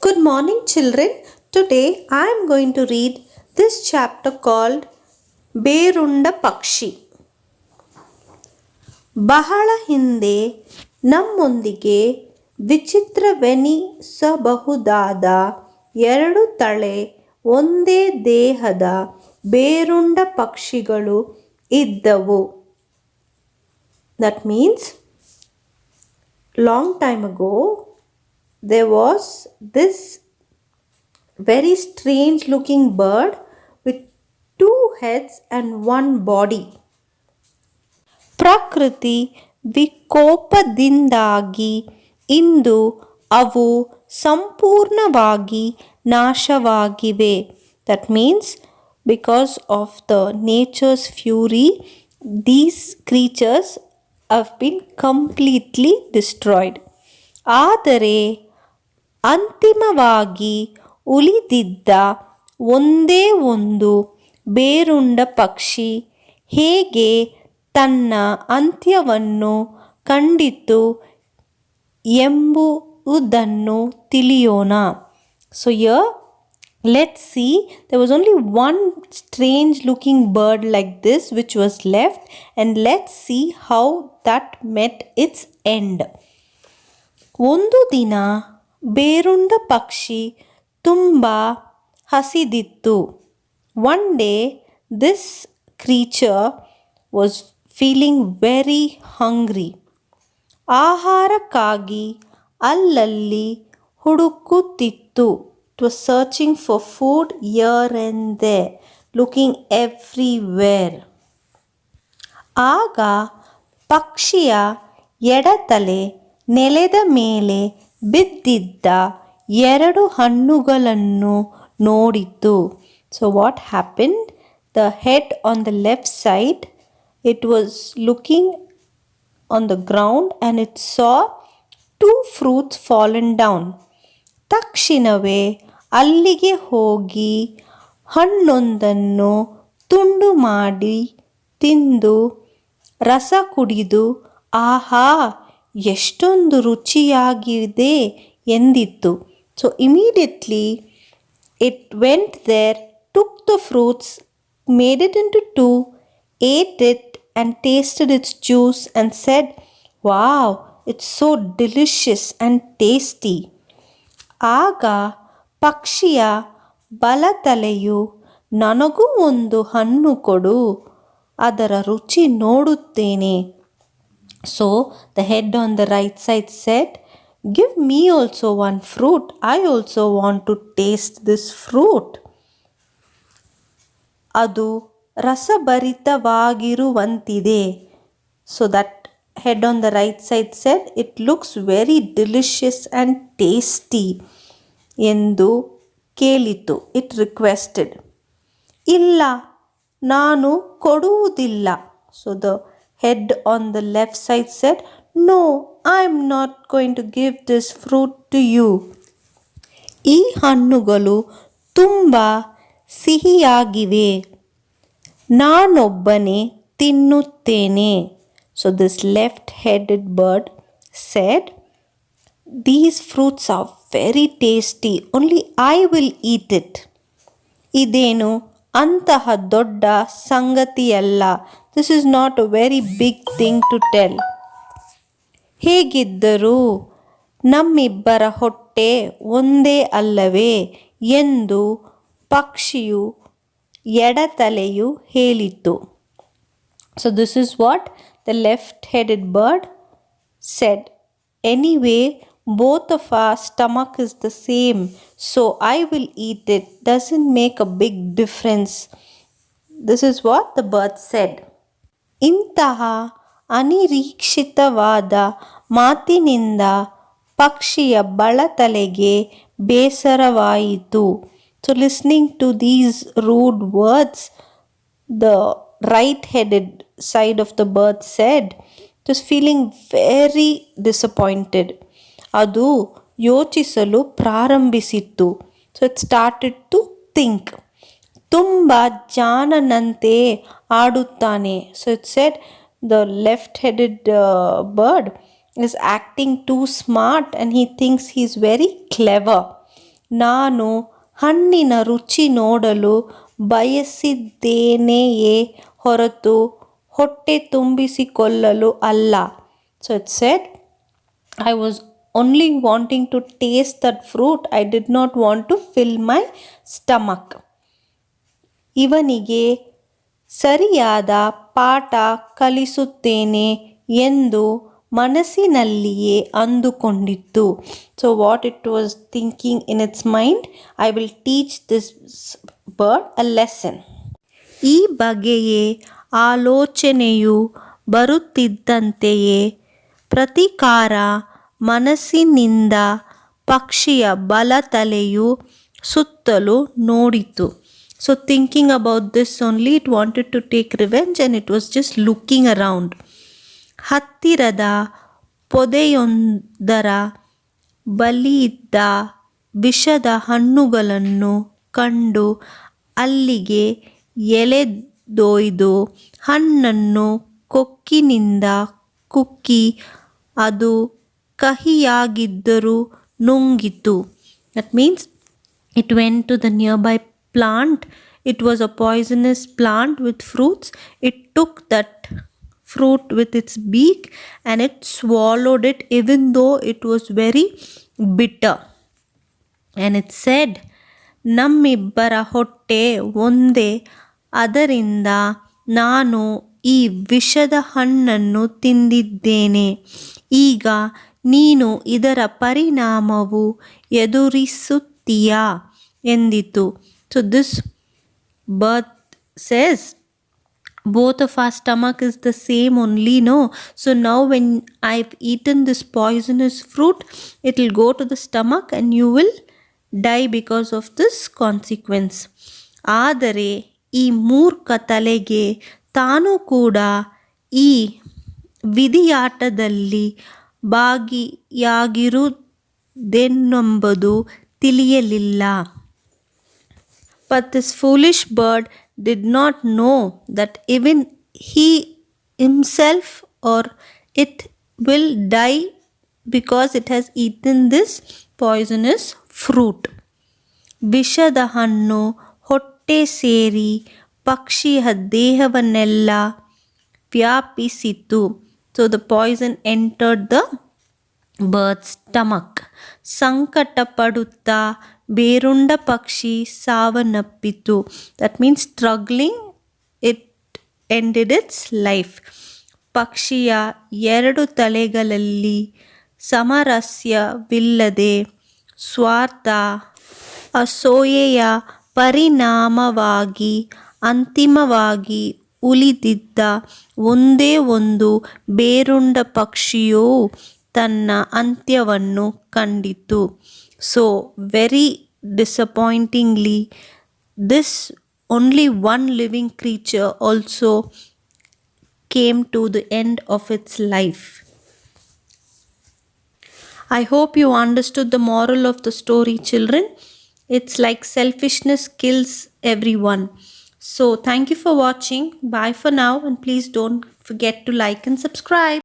Good morning, children. Today I am going to read this chapter called ಬೇರುಂಡ ಪಕ್ಷಿ. ಬಹಳ ಹಿಂದೆ ನಮ್ಮೊಂದಿಗೆ ವಿಚಿತ್ರವೆನಿಸಬಹುದಾದ ಎರಡು ತಲೆ ಒಂದೇ ದೇಹದ ಬೇರುಂಡ ಪಕ್ಷಿಗಳು ಇದ್ದವು. That means long time ago there was this very strange looking bird with two heads and one body. ಪ್ರಕೃತಿ ವಿಕೋಪದಿಂದಾಗಿ ಇಂದು ಅವು ಸಂಪೂರ್ಣವಾಗಿ ನಾಶವಾಗಿವೆ. That means because of the nature's fury, these creatures have been completely destroyed. ಆದರೆ ಅಂತಿಮವಾಗಿ ಉಳಿದಿದ್ದ ಒಂದೇ ಒಂದು ಬೇರುಂಡ ಪಕ್ಷಿ ಹೇಗೆ ತನ್ನ ಅಂತ್ಯವನ್ನು ಕಂಡಿತು ಎಂಬುದನ್ನು ತಿಳಿಯೋಣ. So here let's see, there was only one strange looking bird like this which was left, and let's see how that met its end. ಒಂದು ದಿನ ಬೇರುಂಡ ಪಕ್ಷಿ ತುಂಬ ಹಸಿದಿತ್ತು. One day this creature was feeling very hungry. ಆಹಾರಕ್ಕಾಗಿ ಅಲ್ಲಲ್ಲಿ ಹುಡುಕುತ್ತಿತ್ತು. It was searching for food here and there, looking everywhere. ಆಗ ಪಕ್ಷಿಯ ಎಡತಲೆ ನೆಲದ ಮೇಲೆ ಬಿದ್ದಿದ್ದ ಎರಡು ಹಣ್ಣುಗಳನ್ನು ನೋಡಿತು. So what happened? The head on the left side, it was looking on the ground and it saw two fruits fallen down. ತಕ್ಷಣವೇ ಅಲ್ಲಿಗೆ ಹೋಗಿ ಹಣ್ಣೊಂದನ್ನು ತುಂಡು ಮಾಡಿ ತಿಂದು ರಸ ಕುಡಿದು ಆಹಾ ಎಷ್ಟೊಂದು ರುಚಿಯಾಗಿದೆ ಎಂದಿತ್ತು. So immediately it went there, took the fruits, made it into two, ate it and tasted its juice and said, "Wow, it's so delicious and tasty." ಆಗ ಪಕ್ಷಿಯ ಬಲತಲೆಯು ನನಗೂ ಒಂದು ಹಣ್ಣು ಕೊಡು, ಅದರ ರುಚಿ ನೋಡುತ್ತೇನೆ. So the head on the right side said, "Give me also one fruit. I also want to taste this fruit." ಅದು ರಸಭರಿತವಾಗಿರುವಂತಿದೆ. So that head on the right side said, "It looks very delicious and tasty." ಎಂದು ಕೇಳಿತು. It requested. ಇಲ್ಲ, ನಾನು ಕೊಡುವುದಿಲ್ಲ. So the head on the left side said, "No, I'm not going to give this fruit to you." ಈ ಹಣ್ಣುಗಳು ತುಂಬ ಸಿಹಿಯಾಗಿವೆ, ನಾನೊಬ್ಬನೇ ತಿನ್ನುತ್ತೇನೆ. So this left-headed bird said, "These fruits are very tasty, only I will eat it." ಇದೇನು ಅಂತಹ ದೊಡ್ಡ ಸಂಗತಿಯಲ್ಲ. This is not a very big thing to tell. ಹೇಗಿದ್ದರೂ ನಮ್ಮಿಬ್ಬರ ಹೊಟ್ಟೆ ಒಂದೇ ಅಲ್ಲವೇ ಎಂದು ಪಕ್ಷಿಯು ಎಡತಲೆಯು ಹೇಳಿತು. So this is what the left-headed bird said. Anyway, both of our stomach is the same, so I will eat it. Doesn't make a big difference. This is what the bird said. ಇಂತಹ ಅನಿರೀಕ್ಷಿತವಾದ ಮಾತಿನಿಂದ ಪಕ್ಷಿಯ ಬಲತಲೆಗೆ ಬೇಸರವಾಯಿತು. So listening to these rude words, the right-headed side of the bird said, it was feeling very disappointed. ಅದು ಯೋಚಿಸಲು ಪ್ರಾರಂಭಿಸಿತು. So it started to think. ತುಂಬ ಜಾಣನಂತೆ ಆಡುತ್ತಾನೆ. So it said the left-headed bird is acting too smart and he thinks he's very clever. ನಾನು ಹಣ್ಣಿನ ರುಚಿ ನೋಡಲು ಬಯಸಿದ್ದೇನೆಯೇ ಹೊರತು ಹೊಟ್ಟೆ ತುಂಬಿಸಿಕೊಳ್ಳಲು ಅಲ್ಲ. So it said, I was only wanting to taste that fruit. I did not want to fill my stomach. ಇವನಿಗೆ ಸರಿಯಾದ ಪಾಠ ಕಲಿಸುತ್ತೇನೆ ಎಂದು ಮನಸ್ಸಿನಲ್ಲಿಯೇ ಅಂದುಕೊಂಡಿತ್ತು. So what it was thinking in its mind, I will teach this bird a lesson. ಈ ಬಗೆಯೇ ಆಲೋಚನೆಯು ಬರುತ್ತಿದ್ದಂತೆಯೇ ಪ್ರತೀಕಾರ ಮನಸ್ಸಿನಿಂದ ಪಕ್ಷಿಯ ಬಲ ತಲೆಯು ಸುತ್ತಲೂ ನೋಡಿತು. So thinking about this only, it wanted to take revenge and it was just looking around. ಹತ್ತಿರದ ಪೊದೆಯೊಂದರ ಬಳಿಯಿದ್ದ ವಿಷದ ಹಣ್ಣುಗಳನ್ನು ಕಂಡು ಅಲ್ಲಿಗೆ ಎಳೆದೊಯ್ದು ಹಣ್ಣನ್ನು ಕೊಕ್ಕಿನಿಂದ ಕುಕ್ಕಿ ಅದು ಕಹಿಯಾಗಿದ್ದರೂ ನುಂಗಿತು. That means it went to the nearby plant. It was a poisonous plant with fruits. It took that fruit with its beak and it swallowed it, even though it was very bitter. And it said, ನಮ್ಮಿಬ್ಬರ ಹೊಟ್ಟೆ ಒಂದೇ, ಅದರಿಂದ ನಾನು ಈ ವಿಷದ ಹಣ್ಣನ್ನು ತಿಂದಿದ್ದೇನೆ. ಈಗ ನೀನು ಇದರ ಪರಿಣಾಮವು ಎದುರಿಸುತ್ತೀಯಾ ಎಂದಿತು. So this bird says, both of our stomach is the same only, no? So now when I've eaten this poisonous fruit, it will go to the stomach and you will die because of this consequence. ಆದರೆ ಈ ಮೂರ್ಖ ತಲೆಗೆ ತಾನು ಕೂಡ ಈ ವಿಧಿಯಾಟದಲ್ಲಿ ಭಾಗಿಯಾಗಿರುವುದೆನ್ನೆಂಬುದು ತಿಳಿಯಲಿಲ್ಲ. But this foolish bird did not know that even he himself or it will die because it has eaten this poisonous fruit. ವಿಷದ ಹಣ್ಣು ಹೊಟ್ಟೆ ಸೇರಿ ಪಕ್ಷಿಯ ದೇಹವನ್ನೆಲ್ಲ ವ್ಯಾಪಿಸಿತು. So the poison entered the bird's stomach. ಸಂಕಟ ಪಡುತ್ತಾ ಬೇರುಂಡ ಪಕ್ಷಿ ಸಾವನ್ನಪ್ಪಿತು. That means struggling, it ended its life. ಪಕ್ಷಿಯ ಎರಡು ತಲೆಗಳಲ್ಲಿ ಸಾಮರಸ್ಯವಿಲ್ಲದೆ ಸ್ವಾರ್ಥ ಅಸೂಯೆಯ ಪರಿಣಾಮವಾಗಿ ಅಂತಿಮವಾಗಿ ಉಳಿದಿದ್ದ ಒಂದೇ ಒಂದು ಬೇರುಂಡ ಪಕ್ಷಿಯು ತನ್ನ ಅಂತ್ಯವನ್ನು ಕಂಡಿತು. So very disappointingly, this only one living creature also came to the end of its life. I hope you understood the moral of the story, children. It's like selfishness kills everyone. So thank you for watching. Bye for now, and please don't forget to like and subscribe.